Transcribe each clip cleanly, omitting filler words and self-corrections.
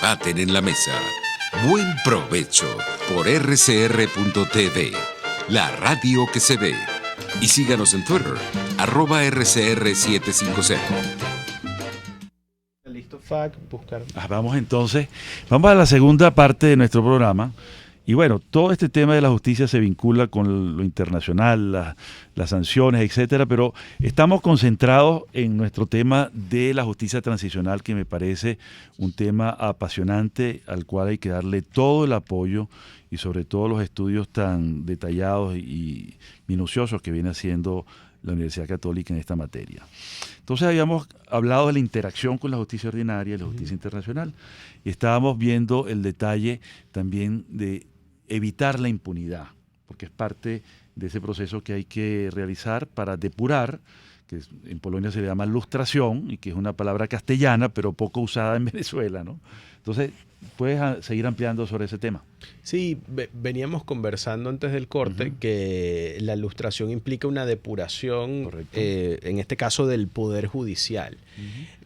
debaten en la mesa. Buen provecho por rcr.tv, la radio que se ve. Y síganos en Twitter, @rcr750. Listo, fact, buscar. Vamos a la segunda parte de nuestro programa. Y bueno, todo este tema de la justicia se vincula con lo internacional, las sanciones, etcétera, pero estamos concentrados en nuestro tema de la justicia transicional, que me parece un tema apasionante al cual hay que darle todo el apoyo y sobre todo los estudios tan detallados y minuciosos que viene haciendo la Universidad Católica en esta materia. Entonces habíamos hablado de la interacción con la justicia ordinaria y la justicia internacional, y estábamos viendo el detalle también de evitar la impunidad, porque es parte de ese proceso que hay que realizar para depurar, que en Polonia se le llama lustración, y que es una palabra castellana, pero poco usada en Venezuela, ¿no? Entonces, ¿puedes seguir ampliando sobre ese tema? Sí, veníamos conversando antes del corte que la lustración implica una depuración, en este caso del Poder Judicial.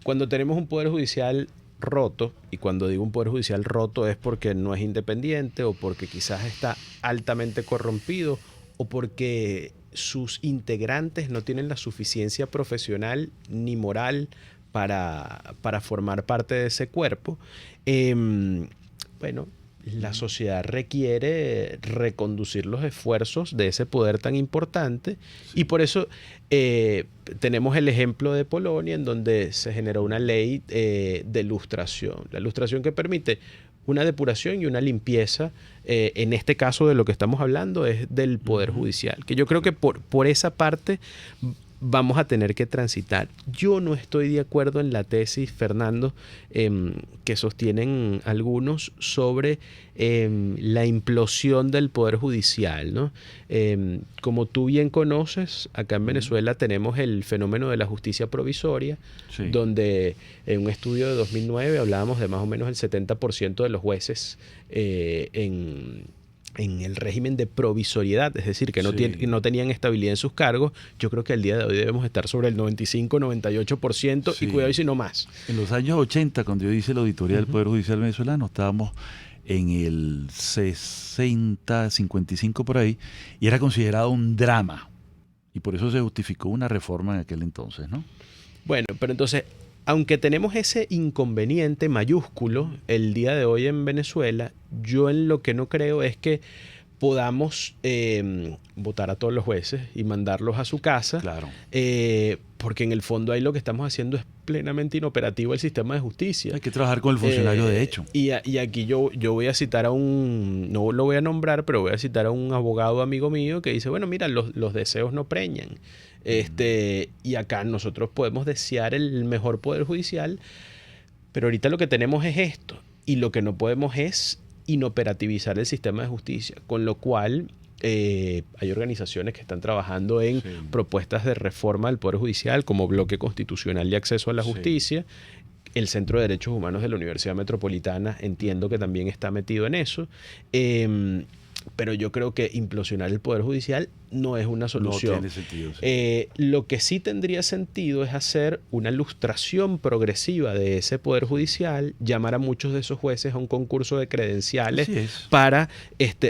Cuando tenemos un Poder Judicial roto, y cuando digo un Poder Judicial roto es porque no es independiente o porque quizás está altamente corrompido o porque sus integrantes no tienen la suficiencia profesional ni moral para formar parte de ese cuerpo, bueno, la sociedad requiere reconducir los esfuerzos de ese poder tan importante, y por eso tenemos el ejemplo de Polonia, en donde se generó una ley de lustración. La lustración que permite una depuración y una limpieza, en este caso de lo que estamos hablando es del Poder Judicial, que yo creo que por esa parte vamos a tener que transitar. Yo no estoy de acuerdo en la tesis, Fernando, que sostienen algunos sobre la implosión del Poder Judicial, ¿no? Como tú bien conoces, acá en Venezuela tenemos el fenómeno de la justicia provisoria, donde en un estudio de 2009 hablábamos de más o menos el 70% de los jueces en el régimen de provisoriedad, es decir, que no tenían estabilidad en sus cargos. Yo creo que al día de hoy debemos estar sobre el 95-98%, y cuidado y si no más. En los años 80, cuando yo hice la auditoría del Poder Judicial venezolano, estábamos en el 60, 55 por ahí, y era considerado un drama. Y por eso se justificó una reforma en aquel entonces, ¿no? Bueno, pero entonces, aunque tenemos ese inconveniente mayúsculo el día de hoy en Venezuela, yo en lo que no creo es que podamos votar a todos los jueces y mandarlos a su casa, porque en el fondo ahí lo que estamos haciendo es plenamente inoperativo el sistema de justicia. Hay que trabajar con el funcionario de hecho. Y aquí yo voy a citar a no lo voy a nombrar, pero voy a citar a un abogado amigo mío que dice, bueno, mira, los deseos no preñan. Y acá nosotros podemos desear el mejor poder judicial, pero ahorita lo que tenemos es esto, y lo que no podemos es inoperativizar el sistema de justicia, con lo cual hay organizaciones que están trabajando en propuestas de reforma del Poder Judicial, como Bloque Constitucional y Acceso a la Justicia. El Centro de Derechos Humanos de la Universidad Metropolitana entiendo que también está metido en eso. Pero yo creo que implosionar el Poder Judicial no es una solución. No tiene sentido. Lo que sí tendría sentido es hacer una lustración progresiva de ese Poder Judicial, llamar a muchos de esos jueces a un concurso de credenciales para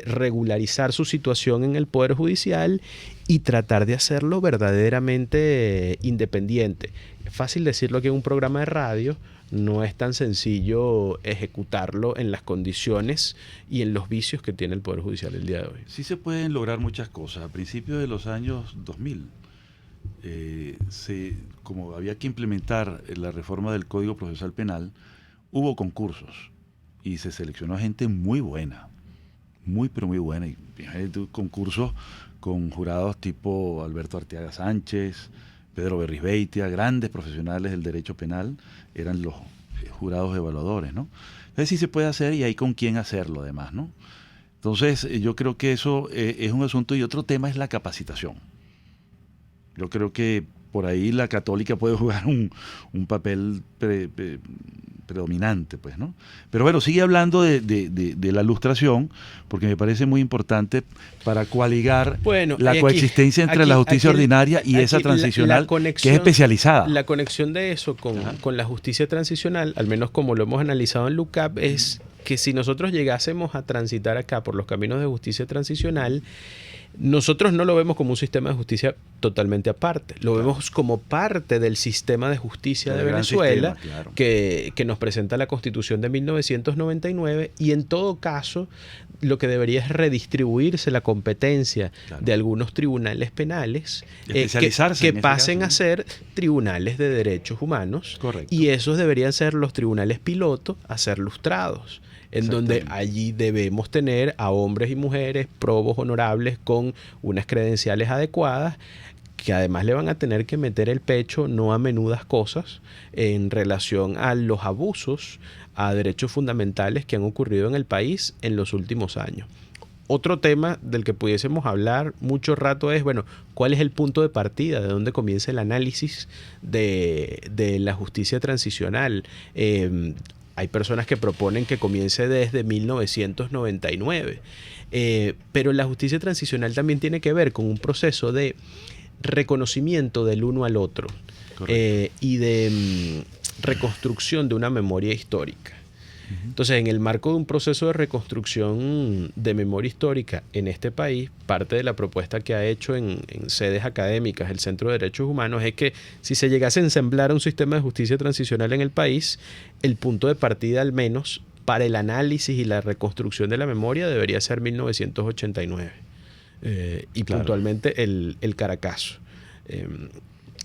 regularizar su situación en el Poder Judicial y tratar de hacerlo verdaderamente independiente. Es fácil decirlo aquí en un programa de radio, no es tan sencillo ejecutarlo en las condiciones y en los vicios que tiene el Poder Judicial el día de hoy. Sí se pueden lograr muchas cosas. A principios de los años 2000, como había que implementar la reforma del Código Procesal Penal, hubo concursos y se seleccionó gente muy buena, pero muy buena. Y concursos con jurados tipo Alberto Arteaga Sánchez, Pedro Berrizbeitia, grandes profesionales del derecho penal, eran los jurados evaluadores, ¿no? Entonces sí se puede hacer y hay con quién hacerlo además, ¿no? Entonces yo creo que eso es un asunto, y otro tema es la capacitación. Yo creo que por ahí la Católica puede jugar un papel predominante, pues, ¿no? Pero bueno, sigue hablando de la lustración, porque me parece muy importante para coaligar la coexistencia entre la justicia ordinaria y esa transicional, que es especializada. La conexión de eso con la justicia transicional, al menos como lo hemos analizado en LUCAP, es que si nosotros llegásemos a transitar acá por los caminos de justicia transicional, nosotros no lo vemos como un sistema de justicia totalmente aparte, lo vemos como parte del sistema de justicia de Venezuela, que nos presenta la Constitución de 1999, y en todo caso lo que debería es redistribuirse la competencia de algunos tribunales penales que pasen a ser tribunales de derechos humanos. Correcto. Y esos deberían ser los tribunales piloto a ser lustrados, en donde allí debemos tener a hombres y mujeres probos honorables con unas credenciales adecuadas, que además le van a tener que meter el pecho no a menudas cosas en relación a los abusos a derechos fundamentales que han ocurrido en el país en los últimos años. Otro tema del que pudiésemos hablar mucho rato es, bueno, ¿cuál es el punto de partida? ¿De dónde comienza el análisis de la justicia transicional? Hay personas que proponen que comience desde 1999, pero la justicia transicional también tiene que ver con un proceso de reconocimiento del uno al otro y de reconstrucción de una memoria histórica. Entonces, en el marco de un proceso de reconstrucción de memoria histórica en este país, parte de la propuesta que ha hecho en sedes académicas el Centro de Derechos Humanos es que si se llegase a ensamblar un sistema de justicia transicional en el país, el punto de partida al menos para el análisis y la reconstrucción de la memoria debería ser 1989 y puntualmente el Caracazo.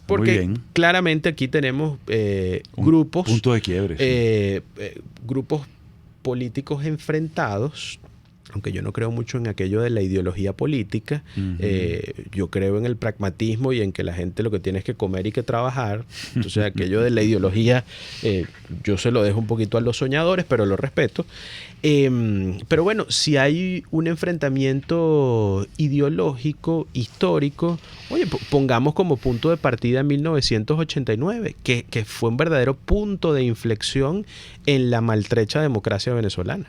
Porque claramente aquí tenemos grupos, punto de quiebre, grupos políticos enfrentados, aunque yo no creo mucho en aquello de la ideología política. Yo creo en el pragmatismo y en que la gente lo que tiene es que comer y que trabajar. Entonces aquello de la ideología yo se lo dejo un poquito a los soñadores, pero lo respeto. Pero bueno, si hay un enfrentamiento ideológico, histórico, oye, pongamos como punto de partida 1989, que fue un verdadero punto de inflexión en la maltrecha democracia venezolana.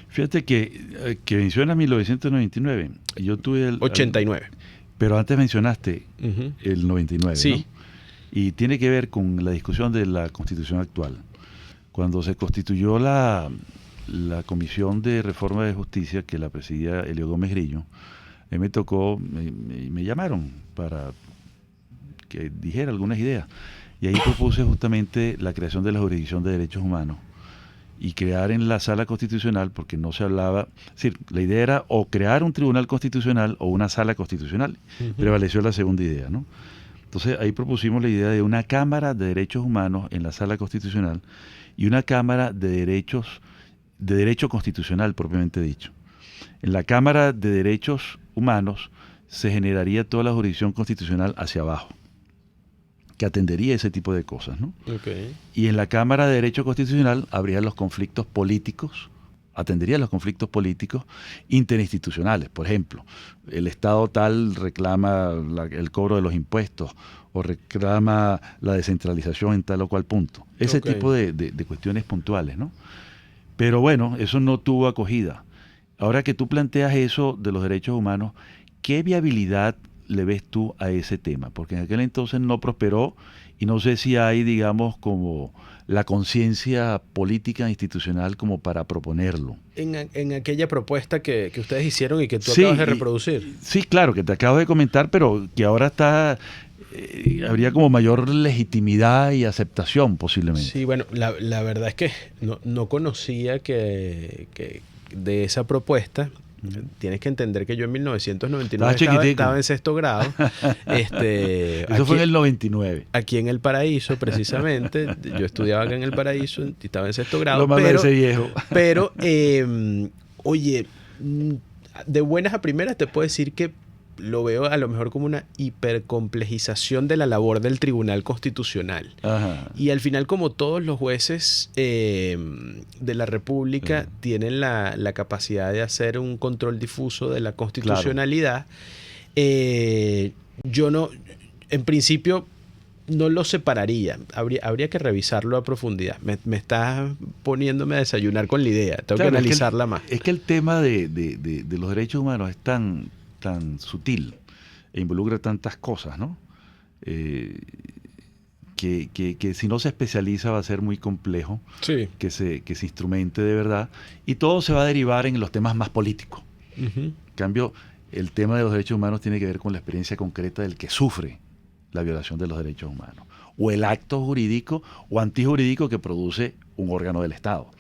Fíjate que menciona 1999. Yo tuve el 89. Pero antes mencionaste el 99, sí, ¿no? Y tiene que ver con la discusión de la Constitución actual. Cuando se constituyó la Comisión de Reforma de Justicia, que la presidía Elio Gómez Grillo, me tocó, me llamaron para que dijera algunas ideas. Y ahí propuse justamente la creación de la Jurisdicción de Derechos Humanos y crear en la Sala Constitucional, porque no se hablaba, es decir, la idea era o crear un tribunal constitucional o una sala constitucional. Prevaleció la segunda idea, ¿no? Entonces ahí propusimos la idea de una Cámara de Derechos Humanos en la Sala Constitucional y una Cámara de Derecho Constitucional, propiamente dicho. En la Cámara de Derechos Humanos se generaría toda la jurisdicción constitucional hacia abajo, que atendería ese tipo de cosas, ¿no? Y en la Cámara de Derecho Constitucional habría los conflictos políticos, atendería los conflictos políticos interinstitucionales. Por ejemplo, el Estado tal reclama el cobro de los impuestos o reclama la descentralización en tal o cual punto. Ese tipo de cuestiones puntuales, ¿no? Pero bueno, eso no tuvo acogida. Ahora que tú planteas eso de los derechos humanos, ¿qué viabilidad le ves tú a ese tema? Porque en aquel entonces no prosperó y no sé si hay, digamos, como la conciencia política institucional como para proponerlo. En aquella propuesta que ustedes hicieron y que tú acabas de reproducir. Sí, claro, que te acabo de comentar, pero que ahora está... habría como mayor legitimidad y aceptación posiblemente. Sí, bueno, la verdad es que no conocía que de esa propuesta. Tienes que entender que yo en 1999 estaba en sexto grado. Eso fue en el 99. Aquí en El Paraíso, precisamente. Yo estudiaba acá en El Paraíso y estaba en sexto grado. Lo malo de ese viejo. Pero, oye, de buenas a primeras te puedo decir que lo veo a lo mejor como una hipercomplejización de la labor del Tribunal Constitucional. Ajá. Y al final, como todos los jueces de la República tienen la capacidad de hacer un control difuso de la constitucionalidad, yo no, en principio, no lo separaría. Habría que revisarlo a profundidad. Me estás poniéndome a desayunar con la idea. Tengo que analizarla más. Es que el tema de los derechos humanos es tan sutil e involucra tantas cosas, ¿no? Que si no se especializa va a ser muy complejo que se instrumente de verdad, y todo se va a derivar en los temas más políticos. En cambio, el tema de los derechos humanos tiene que ver con la experiencia concreta del que sufre la violación de los derechos humanos, o el acto jurídico o antijurídico que produce un órgano del Estado.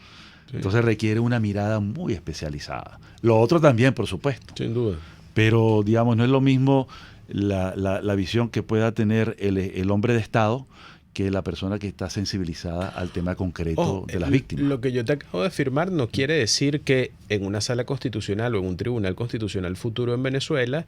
Entonces requiere una mirada muy especializada. Lo otro también, por supuesto. Sin duda. Pero, digamos, no es lo mismo la visión que pueda tener el hombre de Estado que la persona que está sensibilizada al tema concreto de las víctimas. Lo que yo te acabo de afirmar no quiere decir que en una sala constitucional o en un tribunal constitucional futuro en Venezuela,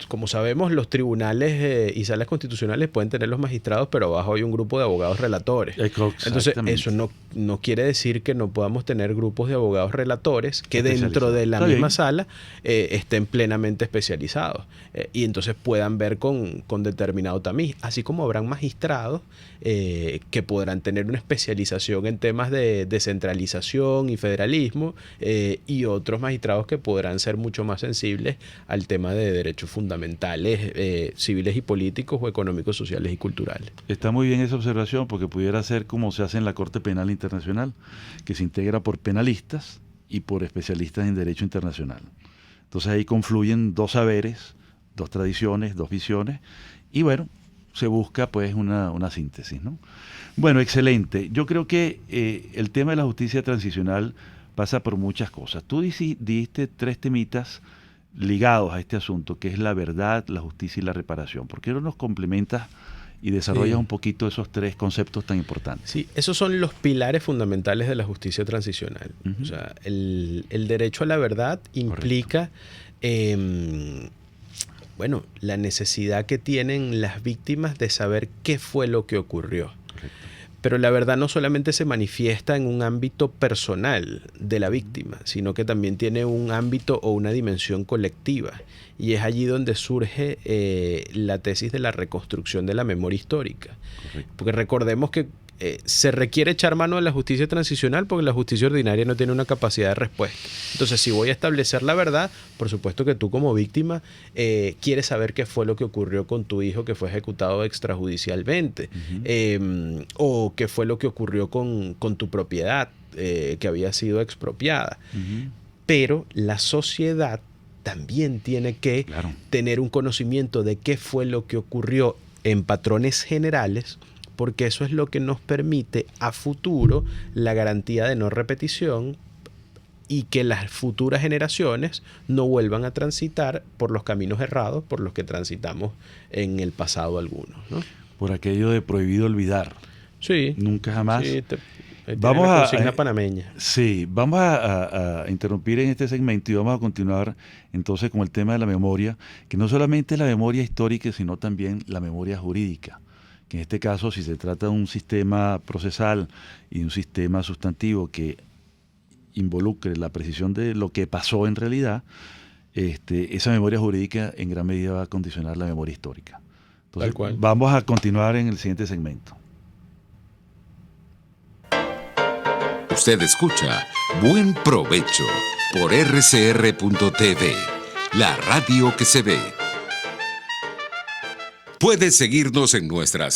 como sabemos, los tribunales y salas constitucionales pueden tener los magistrados, pero abajo hay un grupo de abogados relatores. Entonces, eso no quiere decir que no podamos tener grupos de abogados relatores que dentro de la misma sala estén plenamente especializados y entonces puedan ver con determinado tamiz, así como habrán magistrados que podrán tener una especialización en temas de descentralización y federalismo, y otros magistrados que podrán ser mucho más sensibles al tema de derechos fundamentales, civiles y políticos, o económicos, sociales y culturales. Está muy bien esa observación, porque pudiera ser como se hace en la Corte Penal Internacional, que se integra por penalistas y por especialistas en derecho internacional. Entonces ahí confluyen dos saberes, dos tradiciones, dos visiones, y bueno, se busca pues una síntesis, ¿no? Bueno, excelente. Yo creo que el tema de la justicia transicional pasa por muchas cosas. Tú diste 3 temitas ligados a este asunto, que es la verdad, la justicia y la reparación. ¿Por qué no nos complementas y desarrollas un poquito esos 3 conceptos tan importantes? Sí, esos son los pilares fundamentales de la justicia transicional. O sea, el derecho a la verdad implica la necesidad que tienen las víctimas de saber qué fue lo que ocurrió. Correcto. Pero la verdad no solamente se manifiesta en un ámbito personal de la víctima, sino que también tiene un ámbito o una dimensión colectiva. Y es allí donde surge la tesis de la reconstrucción de la memoria histórica. Correcto. Porque recordemos que se requiere echar mano de la justicia transicional porque la justicia ordinaria no tiene una capacidad de respuesta. Entonces, si voy a establecer la verdad, por supuesto que tú como víctima quieres saber qué fue lo que ocurrió con tu hijo que fue ejecutado extrajudicialmente, o qué fue lo que ocurrió con tu propiedad que había sido expropiada. Pero la sociedad también tiene que tener un conocimiento de qué fue lo que ocurrió en patrones generales, porque eso es lo que nos permite a futuro la garantía de no repetición y que las futuras generaciones no vuelvan a transitar por los caminos errados por los que transitamos en el pasado algunos, ¿no? Por aquello de prohibido olvidar. Sí. Nunca jamás. Sí, vamos la consigna panameña. Sí, vamos a interrumpir en este segmento y vamos a continuar entonces con el tema de la memoria, que no solamente es la memoria histórica, sino también la memoria jurídica. Que en este caso, si se trata de un sistema procesal y de un sistema sustantivo que involucre la precisión de lo que pasó en realidad, esa memoria jurídica en gran medida va a condicionar la memoria histórica. Entonces, vamos a continuar en el siguiente segmento. Usted escucha Buen Provecho por RCR.tv, la radio que se ve. Puedes seguirnos en nuestras